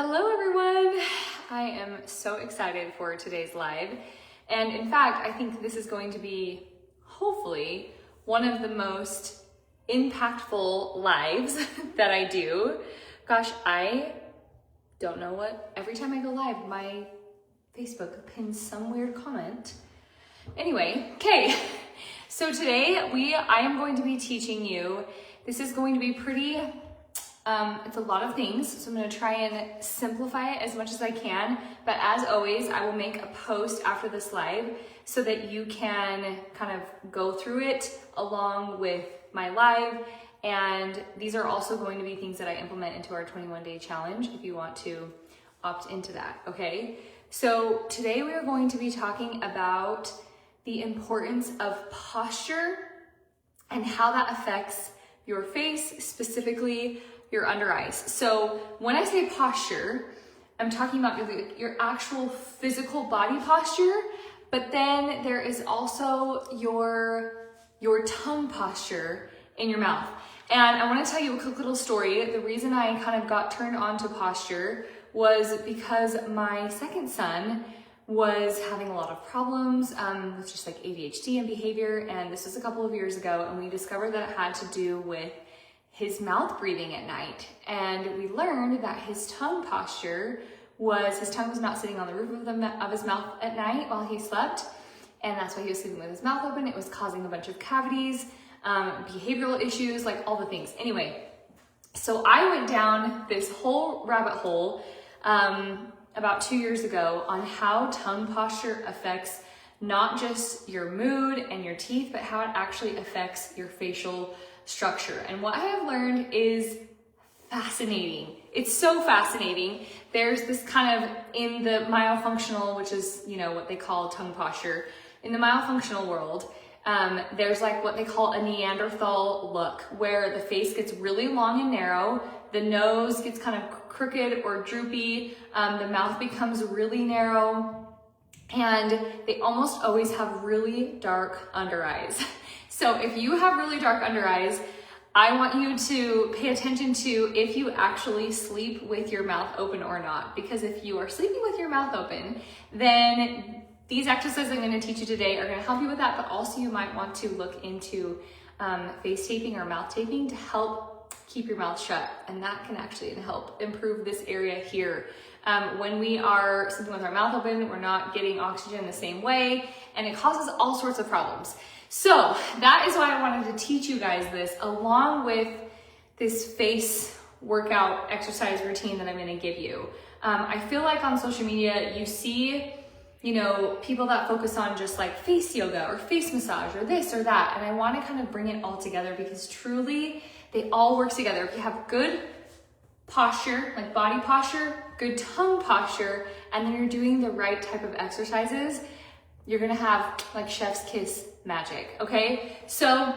Hello everyone! I am so excited for today's live. And in fact, I think this is going to be, hopefully, one of the most impactful lives that I do. Gosh, I don't know what, every time I go live, my Facebook pins some weird comment. Anyway, okay. So today I am going to be teaching you, this is going to be pretty, it's a lot of things, so I'm going to try and simplify it as much as I can, but as always, I will make a post after this live so that you can kind of go through it along with my live, and these are also going to be things that I implement into our 21-day challenge if you want to opt into that, okay? So today we are going to be talking about the importance of posture and how that affects your face, specifically your under eyes. So when I say posture, I'm talking about your actual physical body posture, but then there is also your tongue posture in your mouth. And I want to tell you a quick little story. The reason I kind of got turned on to posture was because my second son was having a lot of problems with just like ADHD and behavior, and this was a couple of years ago, and we discovered that it had to do with his mouth breathing at night. And we learned that his tongue posture was, his tongue was not sitting on the roof of his mouth at night while he slept, and that's why he was sleeping with his mouth open. It was causing a bunch of cavities, behavioral issues, like all the things. Anyway, so I went down this whole rabbit hole about 2 years ago on how tongue posture affects not just your mood and your teeth, but how it actually affects your facial structure. And what I have learned is fascinating. It's so fascinating. There's this kind of, in the myofunctional, which is, you know, what they call tongue posture, in the myofunctional world, there's like what they call a Neanderthal look, where the face gets really long and narrow, the nose gets kind of crooked or droopy, the mouth becomes really narrow, and they almost always have really dark under eyes. So if you have really dark under eyes, I want you to pay attention to if you actually sleep with your mouth open or not. Because if you are sleeping with your mouth open, then these exercises I'm going to teach you today are going to help you with that, but also you might want to look into face taping or mouth taping to help keep your mouth shut, and that can actually help improve this area here. When we are sleeping with our mouth open, we're not getting oxygen the same way, and it causes all sorts of problems. So that is why I wanted to teach you guys this, along with this face workout exercise routine that I'm going to give you. I feel like on social media, you see, you know, people that focus on just like face yoga or face massage or this or that. And I want to kind of bring it all together because truly they all work together. If you have good posture, like body posture, good tongue posture, and then you're doing the right type of exercises, you're gonna have like chef's kiss magic, okay? So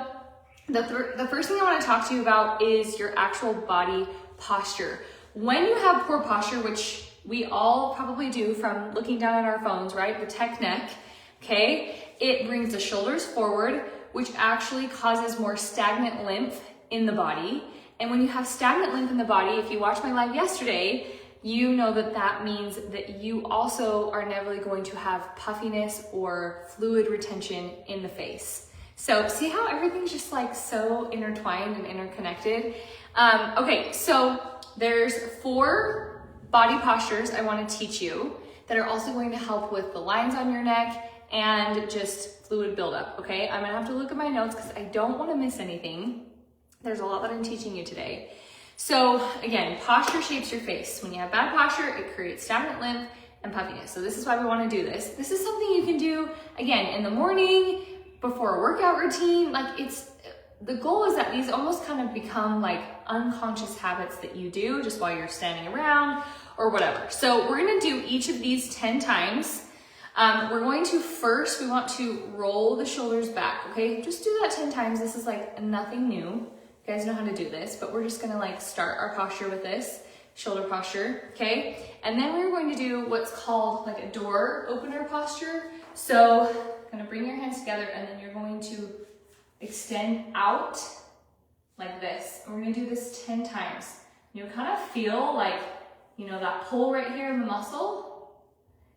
the first thing I wanna talk to you about is your actual body posture. When you have poor posture, which we all probably do from looking down at our phones, right? The tech neck, okay? It brings the shoulders forward, which actually causes more stagnant lymph in the body. And when you have stagnant lymph in the body, if you watched my live yesterday, you know that that means that you also are never going to have puffiness or fluid retention in the face. So see how everything's just like so intertwined and interconnected? Okay, so there's 4 body postures I want to teach you that are also going to help with the lines on your neck and just fluid buildup, okay? I'm gonna have to look at my notes because I don't want to miss anything. There's a lot that I'm teaching you today. So again, posture shapes your face. When you have bad posture, it creates stagnant lymph and puffiness. So this is why we want to do this. This is something you can do, again, in the morning, before a workout routine. Like the goal is that these almost kind of become like unconscious habits that you do just while you're standing around or whatever. So we're going to do each of these 10 times. We're going to first, we want to roll the shoulders back, okay? Just do that 10 times. This is like nothing new. You guys know how to do this, but we're just gonna like start our posture with this, shoulder posture, okay? And then we're going to do what's called like a door opener posture. So gonna bring your hands together and then you're going to extend out like this. And we're gonna do this 10 times. You'll kind of feel like you know, that pull right here in the muscle.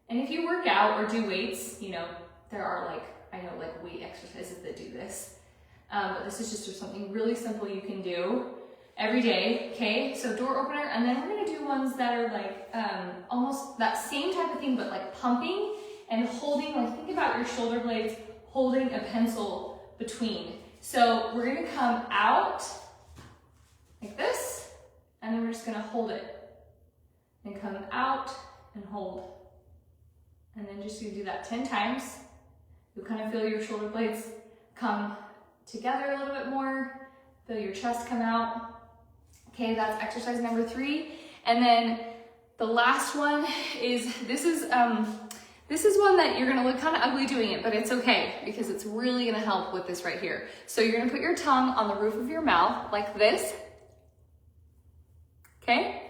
And if you work out or do weights, you know, there are like, I know like weight exercises that do this. But this is just something really simple you can do every day, okay? So door opener, and then we're gonna do ones that are like almost that same type of thing, but like pumping and holding, like think about your shoulder blades, holding a pencil between. So we're gonna come out like this, and then we're just gonna hold it. And come out and hold. And then just do that 10 times. You'll kind of feel your shoulder blades come together a little bit more. Feel your chest come out. Okay, that's exercise number 3. And then the last one is, this is one that you're gonna look kind of ugly doing it, but it's okay because it's really gonna help with this right here. So you're gonna put your tongue on the roof of your mouth like this, okay?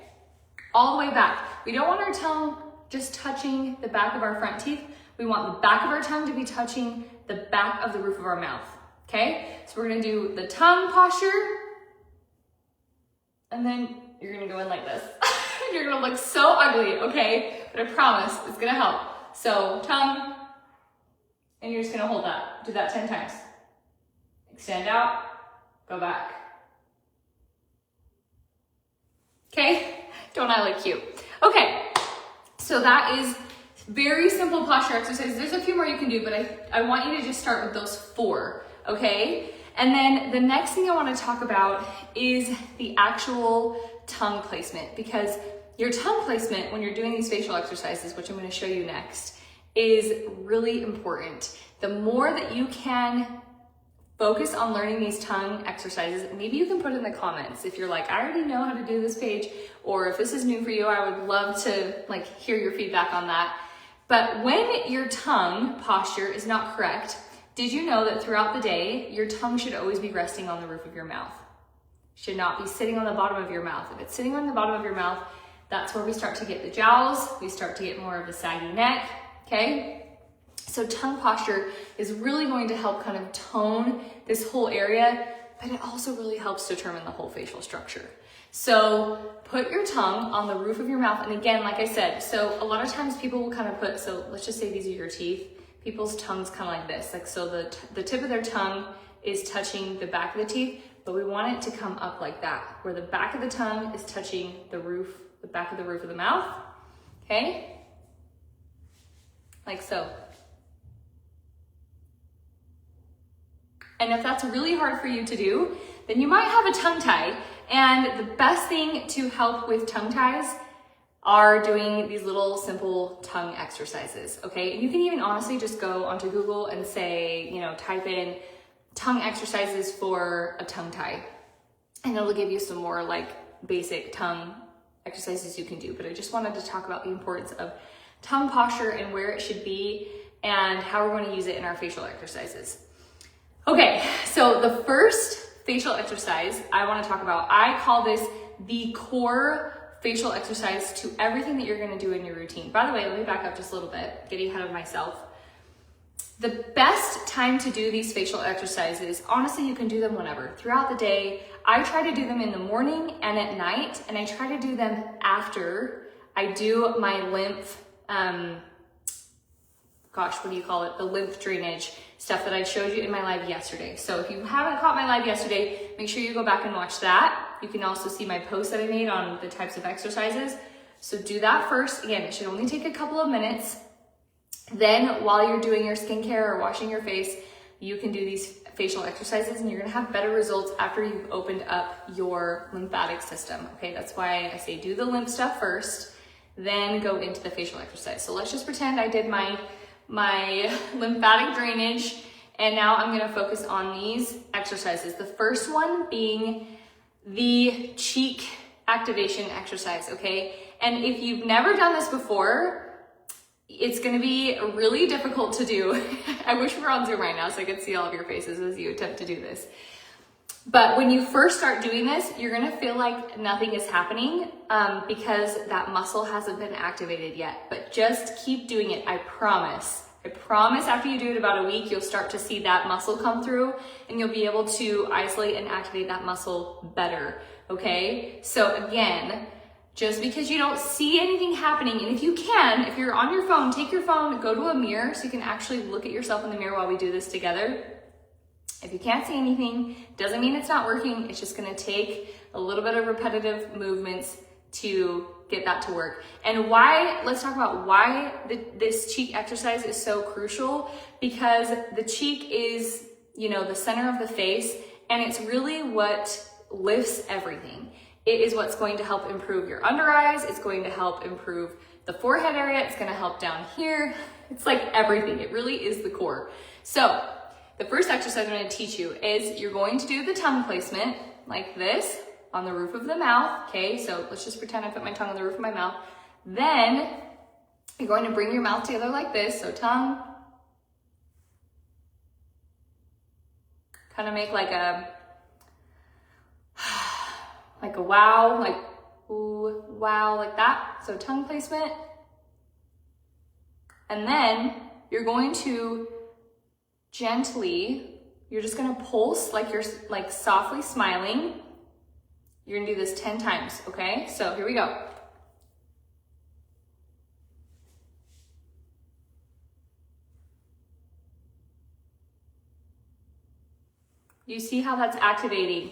All the way back. We don't want our tongue just touching the back of our front teeth. We want the back of our tongue to be touching the back of the roof of our mouth, okay? So we're gonna do the tongue posture, and then you're gonna go in like this. You're gonna look so ugly, okay? But I promise it's gonna help. So tongue, and you're just gonna hold that. Do that 10 times. Extend out, go back. Okay? Don't I look cute? Okay, so that is very simple posture exercises. There's a few more you can do, but I want you to just start with those 4, okay? And then the next thing I want to talk about is the actual tongue placement, because your tongue placement when you're doing these facial exercises, which I'm going to show you next, is really important. The more that you can focus on learning these tongue exercises, maybe you can put in the comments if you're like, I already know how to do this page, or if this is new for you, I would love to like hear your feedback on that. But when your tongue posture is not correct, did you know that throughout the day, your tongue should always be resting on the roof of your mouth? Should not be sitting on the bottom of your mouth. If it's sitting on the bottom of your mouth, that's where we start to get the jowls, we start to get more of a saggy neck, okay? So tongue posture is really going to help kind of tone this whole area, but it also really helps determine the whole facial structure. So put your tongue on the roof of your mouth. And again, like I said, so a lot of times people will kind of put, so let's just say these are your teeth. People's tongue's kind of like this. Like, so the tip of their tongue is touching the back of the teeth, but we want it to come up like that, where the back of the tongue is touching the roof, the back of the roof of the mouth, okay? Like so. And if that's really hard for you to do, then you might have a tongue tie. And the best thing to help with tongue ties are doing these little simple tongue exercises, okay? And you can even honestly just go onto Google and say, you know, type in tongue exercises for a tongue tie. And it'll give you some more like basic tongue exercises you can do. But I just wanted to talk about the importance of tongue posture and where it should be and how we're going to use it in our facial exercises. Okay, so the first facial exercise I want to talk about, I call this the core facial exercise to everything that you're going to do in your routine. By the way, let me back up just a little bit, getting ahead of myself. The best time to do these facial exercises, honestly, you can do them whenever, throughout the day. I try to do them in the morning and at night, and I try to do them after I do my lymph, the lymph drainage stuff that I showed you in my live yesterday. So if you haven't caught my live yesterday, make sure you go back and watch that. You can also see my post that I made on the types of exercises. So do that first. Again, it should only take a couple of minutes. Then while you're doing your skincare or washing your face, you can do these facial exercises and you're gonna have better results after you've opened up your lymphatic system. Okay, that's why I say do the lymph stuff first, then go into the facial exercise. So let's just pretend I did my lymphatic drainage, and now I'm gonna focus on these exercises. The first one being the cheek activation exercise, okay? And if you've never done this before, it's gonna be really difficult to do. I wish we were on Zoom right now so I could see all of your faces as you attempt to do this. But when you first start doing this, you're gonna feel like nothing is happening because that muscle hasn't been activated yet. But just keep doing it, I promise. I promise after you do it about a week, you'll start to see that muscle come through and you'll be able to isolate and activate that muscle better, okay? So again, Just because you don't see anything happening, and if you can, if you're on your phone, take your phone, go to a mirror so you can actually look at yourself in the mirror while we do this together. If you can't see anything, doesn't mean it's not working. It's just gonna take a little bit of repetitive movements to get that to work. And why, let's talk about why this cheek exercise is so crucial, because the cheek is, you know, the center of the face, and it's really what lifts everything. It is what's going to help improve your under eyes. It's going to help improve the forehead area. It's going to help down here. It's like everything. It really is the core. So the first exercise I'm going to teach you is you're going to do the tongue placement like this on the roof of the mouth. Okay, so let's just pretend I put my tongue on the roof of my mouth. Then you're going to bring your mouth together like this. So tongue, kind of make like a wow, like ooh, wow, like that. So tongue placement. And then you're going to gently, you're just gonna pulse like you're like softly smiling. You're gonna do this 10 times, okay? So here we go. You see how that's activating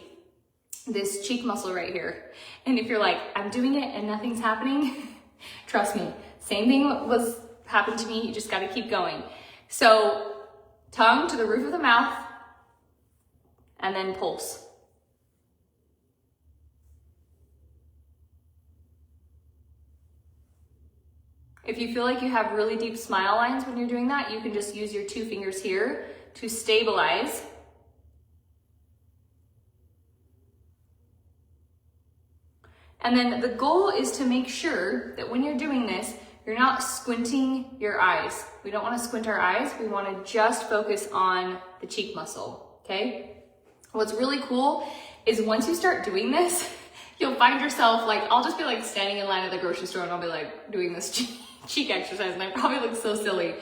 this cheek muscle right here. And if you're like, I'm doing it and nothing's happening, trust me, same thing happened to me, you just gotta keep going. So tongue to the roof of the mouth, and then pulse. If you feel like you have really deep smile lines when you're doing that, you can just use your 2 fingers here to stabilize. And then the goal is to make sure that when you're doing this, you're not squinting your eyes. We don't want to squint our eyes. We want to just focus on the cheek muscle, okay? What's really cool is once you start doing this, you'll find yourself like, I'll just be like standing in line at the grocery store and I'll be like doing this cheek exercise, and I probably look so silly.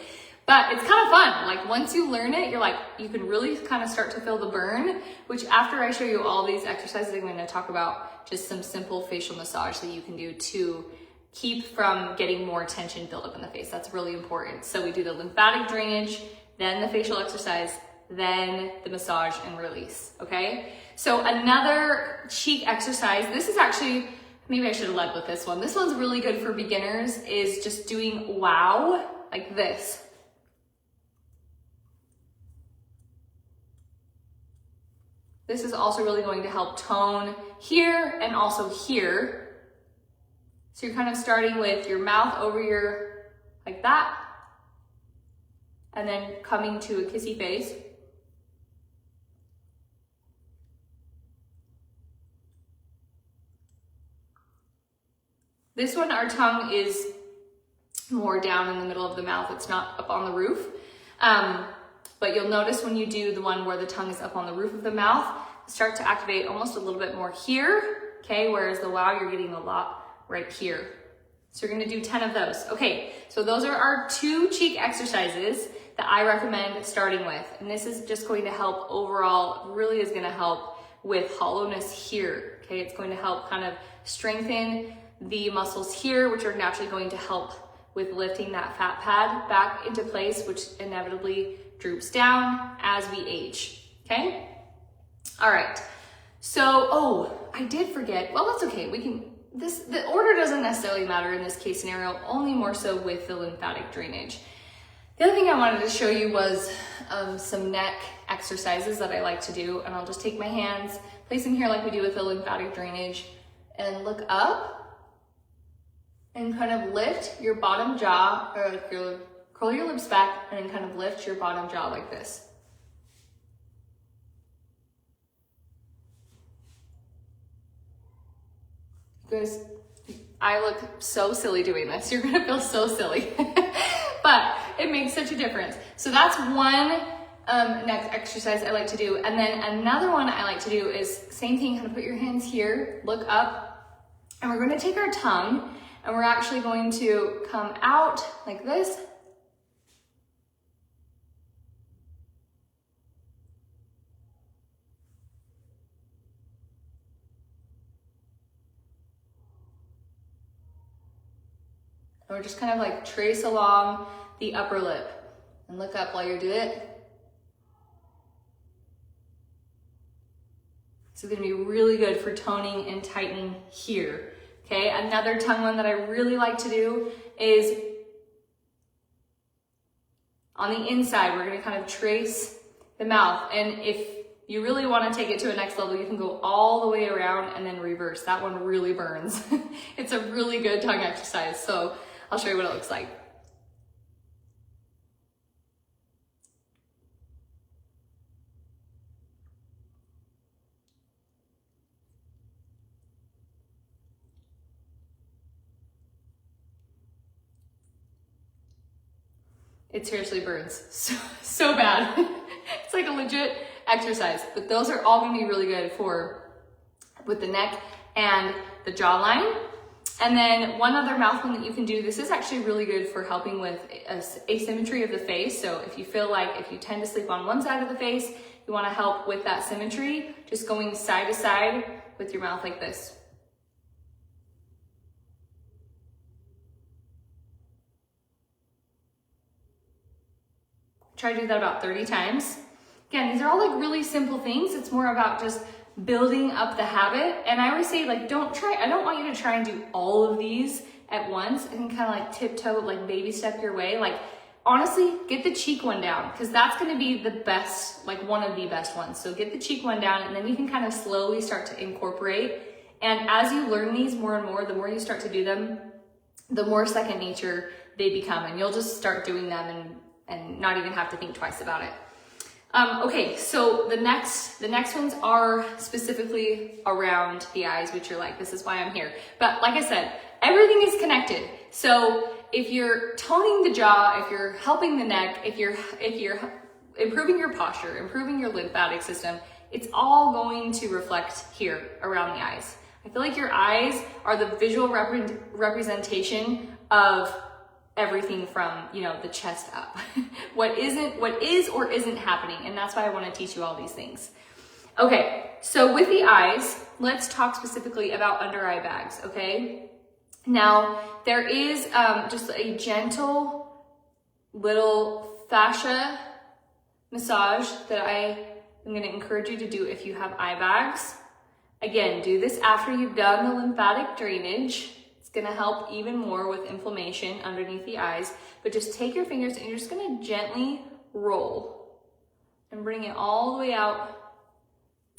But it's kind of fun. Like once you learn it, you're like, you can really kind of start to feel the burn, which after I show you all these exercises, I'm going to talk about just some simple facial massage that you can do to keep from getting more tension build up in the face. That's really important. So we do the lymphatic drainage, then the facial exercise, then the massage and release, okay? So another cheek exercise, this is actually, maybe I should have led with this one. This one's really good for beginners, is just doing wow, like this. This is also really going to help tone here and also here. So you're kind of starting with your mouth over your, like that, and then coming to a kissy face. This one, our tongue is more down in the middle of the mouth. It's not up on the roof. But you'll notice when you do the one where the tongue is up on the roof of the mouth, start to activate almost a little bit more here, okay? Whereas the wow, you're getting a lot right here. So you're gonna do 10 of those. Okay, so those are our 2 cheek exercises that I recommend starting with. And this is just going to help overall, really is gonna help with hollowness here, okay? It's going to help kind of strengthen the muscles here, which are naturally going to help with lifting that fat pad back into place, which inevitably droops down as we age, okay? All right, so, oh, I did forget, well, that's okay, the order doesn't necessarily matter in this case scenario, only more so with the lymphatic drainage. The other thing I wanted to show you was some neck exercises that I like to do, and I'll just take my hands, place them here like we do with the lymphatic drainage, and look up, and kind of lift your bottom jaw, or curl your lips back, and then kind of lift your bottom jaw like this. Guys, I look so silly doing this. You're gonna feel so silly, but it makes such a difference. So that's one neck exercise I like to do. And then another one I like to do is same thing, kind of put your hands here, look up, and we're gonna take our tongue and we're actually going to come out like this. And we're just kind of like trace along the upper lip. And look up while you do it. This is gonna be really good for toning and tightening here. Okay, another tongue one that I really like to do is on the inside. We're gonna kind of trace the mouth. And if you really wanna take it to a next level, you can go all the way around and then reverse. That one really burns. It's a really good tongue exercise. So I'll show you what it looks like. It seriously burns so bad. It's like a legit exercise, but those are all gonna be really good with the neck and the jawline. And then one other mouth one that you can do, this is actually really good for helping with asymmetry of the face. So if you feel like if you tend to sleep on one side of the face, you wanna help with that symmetry, just going side to side with your mouth like this. Try to do that about 30 times. Again, these are all like really simple things. It's more about just building up the habit. And I always say, like, I don't want you to try and do all of these at once and kind of like tiptoe, like baby step your way. Like, honestly, get the cheek one down, because that's gonna be the best, like one of the best ones. So get the cheek one down, and then you can kind of slowly start to incorporate. And as you learn these more and more, the more you start to do them, the more second nature they become, and you'll just start doing them and not even have to think twice about it. Okay, so the next ones are specifically around the eyes, which you're like, this is why I'm here. But like I said, everything is connected. So if you're toning the jaw, if you're helping the neck, if you're improving your posture, improving your lymphatic system, it's all going to reflect here around the eyes. I feel like your eyes are the visual representation of everything from, you know, the chest up. what is or isn't happening, and that's why I want to teach you all these things. Okay, so with the eyes, let's talk specifically about under eye bags, okay? Now, there is just a gentle little fascia massage that I am going to encourage you to do if you have eye bags. Again, do this after you've done the lymphatic drainage. Gonna help even more with inflammation underneath the eyes, but just take your fingers and you're just gonna gently roll and bring it all the way out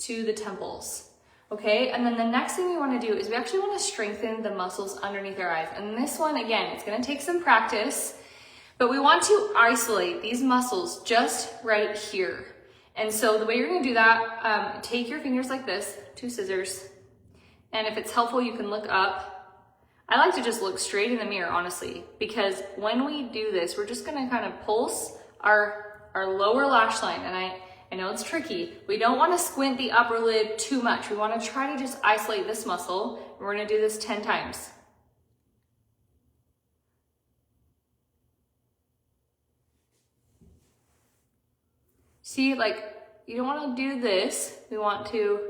to the temples, okay? And then the next thing we wanna do is we actually wanna strengthen the muscles underneath our eyes. And this one, again, it's gonna take some practice, but we want to isolate these muscles just right here. And so the way you're gonna do that, take your fingers like this, 2 scissors, and if it's helpful, you can look up. I like to just look straight in the mirror, honestly, because when we do this, we're just gonna kind of pulse our lower lash line. And I know it's tricky. We don't wanna squint the upper lid too much. We wanna try to just isolate this muscle. And we're gonna do this 10 times. See, like, you don't wanna do this. We want to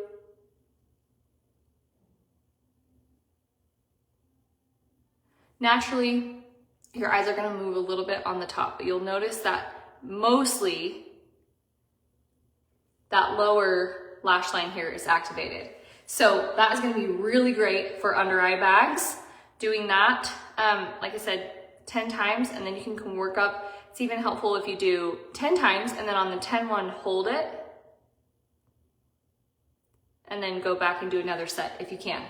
naturally, your eyes are gonna move a little bit on the top, but you'll notice that mostly that lower lash line here is activated. So that is gonna be really great for under eye bags. Doing that, like I said, 10 times, and then you can work up. It's even helpful if you do 10 times, and then on the 10 one, hold it, and then go back and do another set if you can.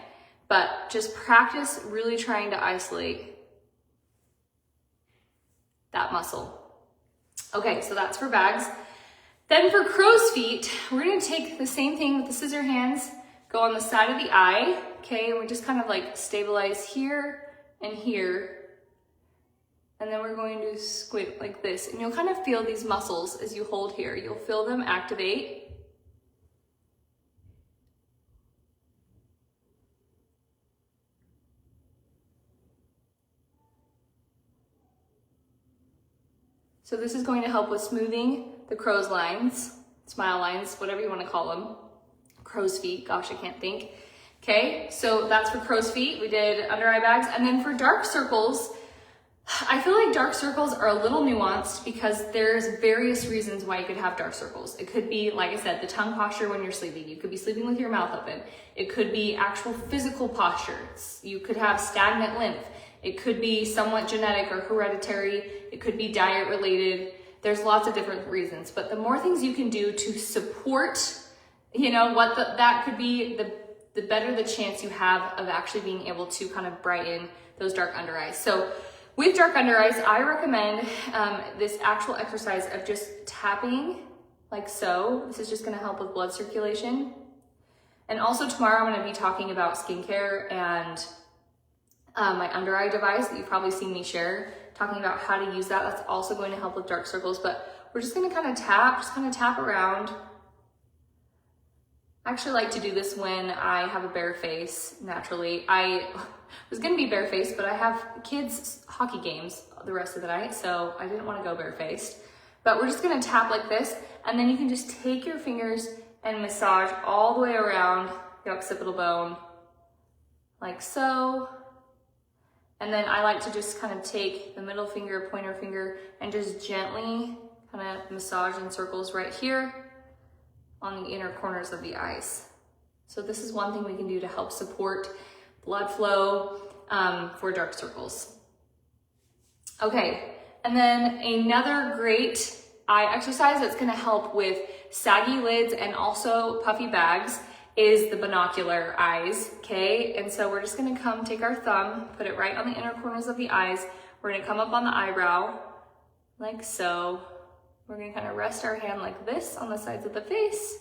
But just practice really trying to isolate that muscle. Okay, so that's for bags. Then for crow's feet, we're gonna take the same thing with the scissor hands, go on the side of the eye, okay, and we just kind of like stabilize here and here. And then we're going to squint like this. And you'll kind of feel these muscles as you hold here. You'll feel them activate. So this is going to help with smoothing the crow's lines, smile lines, whatever you want to call them. Crow's feet, gosh, I can't think. Okay, so that's for crow's feet. We did under eye bags. And then for dark circles, I feel like dark circles are a little nuanced because there's various reasons why you could have dark circles. It could be, like I said, the tongue posture when you're sleeping. You could be sleeping with your mouth open. It could be actual physical postures. You could have stagnant lymph. It could be somewhat genetic or hereditary. It could be diet related. There's lots of different reasons, but the more things you can do to support, what that could be, the better the chance you have of actually being able to kind of brighten those dark under eyes. So with dark under eyes, I recommend this actual exercise of just tapping like so. This is just gonna help with blood circulation. And also tomorrow I'm gonna be talking about skincare and my under eye device that you've probably seen me share, talking about how to use that. That's also going to help with dark circles, but we're just gonna kind of tap around. I actually like to do this when I have a bare face, naturally. I was gonna be barefaced, but I have kids' hockey games the rest of the night, so I didn't wanna go barefaced. But we're just gonna tap like this, and then you can just take your fingers and massage all the way around the occipital bone, like so. And then I like to just kind of take the middle finger, pointer finger, and just gently kind of massage in circles right here on the inner corners of the eyes. So this is one thing we can do to help support blood flow for dark circles. Okay, and then another great eye exercise that's gonna help with saggy lids and also puffy bags is the binocular eyes, okay? And so we're just gonna take our thumb, put it right on the inner corners of the eyes. We're gonna come up on the eyebrow, like so. We're gonna kind of rest our hand like this on the sides of the face.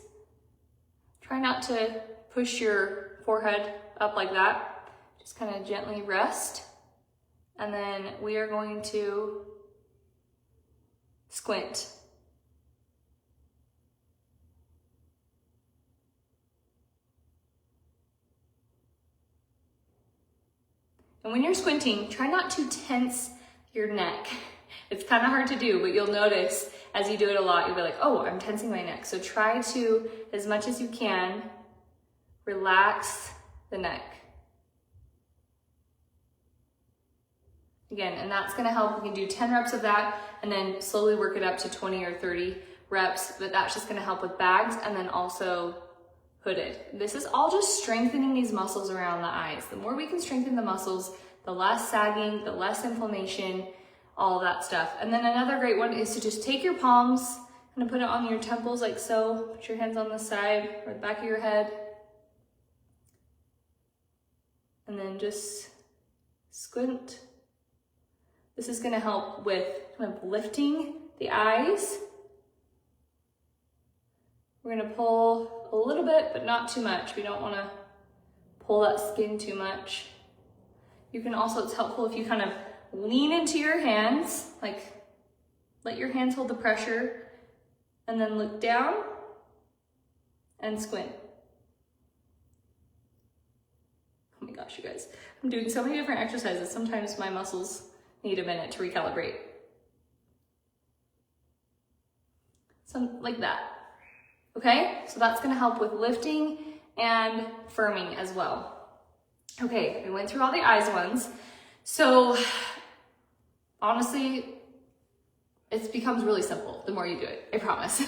Try not to push your forehead up like that. Just kind of gently rest. And then we are going to squint. And when you're squinting, try not to tense your neck. It's kind of hard to do, but you'll notice as you do it a lot, you'll be like, oh, I'm tensing my neck. So try to, as much as you can, relax the neck. Again, and that's gonna help. We can do 10 reps of that and then slowly work it up to 20 or 30 reps, but that's just gonna help with bags and then also hooded. This is all just strengthening these muscles around the eyes. The more we can strengthen the muscles, the less sagging, the less inflammation, all of that stuff. And then another great one is to just take your palms and put it on your temples like so. Put your hands on the side or the back of your head. And then just squint. This is gonna help with kind of lifting the eyes. We're gonna pull a little bit, but not too much. We don't wanna pull that skin too much. You can also, it's helpful if you kind of lean into your hands, like let your hands hold the pressure, and then look down and squint. Oh my gosh, you guys. I'm doing so many different exercises. Sometimes my muscles need a minute to recalibrate. Something like that. Okay, so that's gonna help with lifting and firming as well. Okay, we went through all the eyes ones. So honestly, it becomes really simple the more you do it, I promise.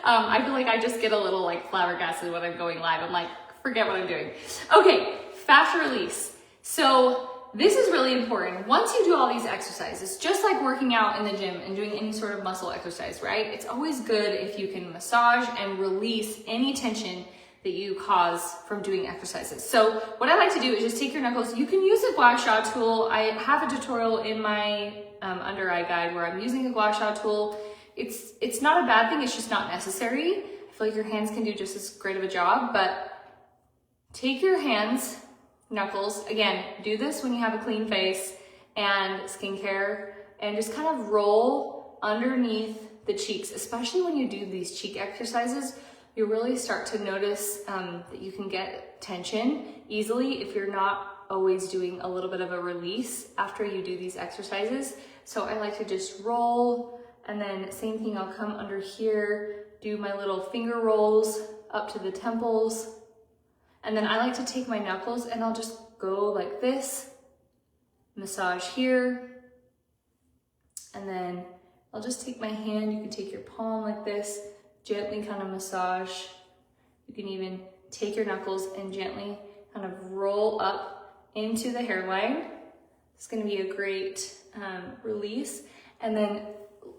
I feel like I just get a little like flabbergasted when I'm going live. I'm like, forget what I'm doing. Okay, fast release. So this is really important. Once you do all these exercises, just like working out in the gym and doing any sort of muscle exercise, right? It's always good if you can massage and release any tension that you cause from doing exercises. So what I like to do is just take your knuckles. You can use a gua sha tool. I have a tutorial in my under eye guide where I'm using a gua sha tool. It's not a bad thing, it's just not necessary. I feel like your hands can do just as great of a job, but take your hands, knuckles, again, do this when you have a clean face and skincare, and just kind of roll underneath the cheeks, especially when you do these cheek exercises. You really start to notice that you can get tension easily if you're not always doing a little bit of a release after you do these exercises. So I like to just roll, and then same thing, I'll come under here, do my little finger rolls up to the temples. And then I like to take my knuckles and I'll just go like this, massage here, And then I'll just take my hand, you can take your palm like this, gently kind of massage. You can even take your knuckles and gently kind of roll up into the hairline. It's gonna be a great release. And then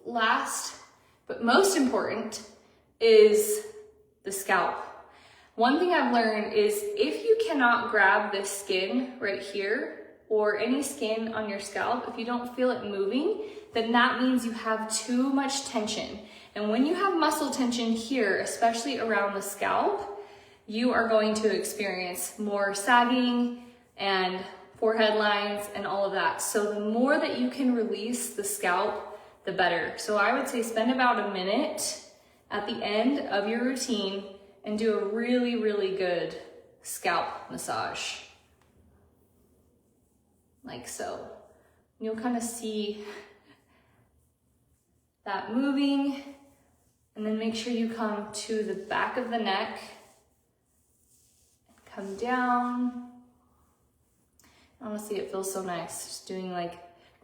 last, but most important, is the scalp. One thing I've learned is if you cannot grab this skin right here or any skin on your scalp, if you don't feel it moving, then that means you have too much tension. And when you have muscle tension here, especially around the scalp, you are going to experience more sagging and forehead lines and all of that. So the more that you can release the scalp, the better. So I would say spend about a minute at the end of your routine and do a really, really good scalp massage. Like so. You'll kind of see that moving, and then make sure you come to the back of the neck, come down. Honestly, it feels so nice. Just doing like,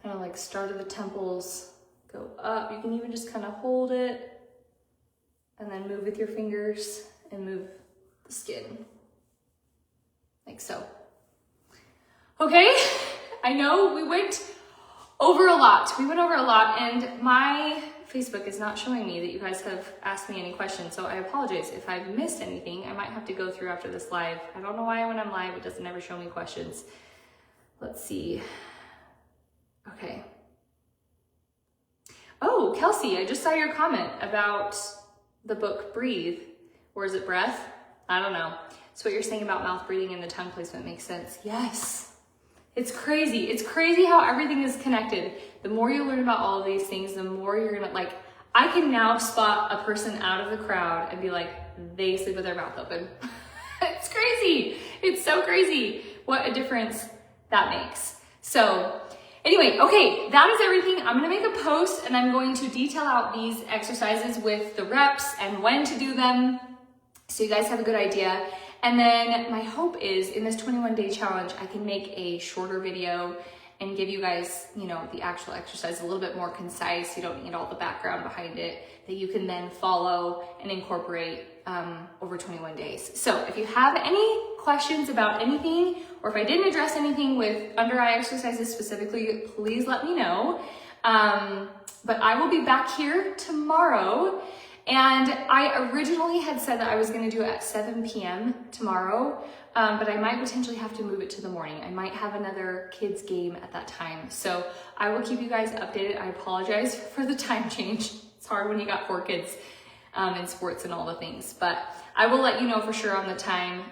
kind of like start of the temples, go up. You can even just kind of hold it and then move with your fingers and move the skin, like so. Okay, I know we went over a lot. And my Facebook is not showing me that you guys have asked me any questions, so I apologize if I've missed anything. I might have to go through after this live. I don't know why when I'm live it doesn't ever show me questions. Let's see. Okay. Oh, Kelsey, I just saw your comment about the book Breathe, or is it Breath? I don't know. So what you're saying about mouth breathing and the tongue placement makes sense. Yes. It's crazy. It's crazy how everything is connected. The more you learn about all of these things, the more you're gonna, like, I can now spot a person out of the crowd and be like, they sleep with their mouth open. It's crazy. It's so crazy what a difference that makes. So anyway, okay, that is everything. I'm gonna make a post and I'm going to detail out these exercises with the reps and when to do them, so you guys have a good idea. And then my hope is in this 21-day challenge, I can make a shorter video and give you guys, you know, the actual exercise a little bit more concise. You don't need all the background behind it, that you can then follow and incorporate over 21 days. So if you have any questions about anything, or if I didn't address anything with under eye exercises specifically, please let me know. But I will be back here tomorrow. And I originally had said that I was gonna do it at 7 p.m. tomorrow, but I might potentially have to move it to the morning. I might have another kids game at that time. So I will keep you guys updated. I apologize for the time change. It's hard when you got 4 kids in sports and all the things, but I will let you know for sure on the time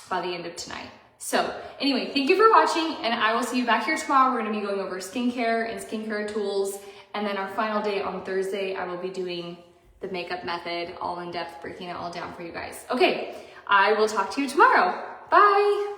by the end of tonight. So anyway, thank you for watching, and I will see you back here tomorrow. We're gonna be going over skincare and skincare tools. And then our final day on Thursday, I will be doing the makeup method, all in depth, breaking it all down for you guys. Okay, I will talk to you tomorrow. Bye.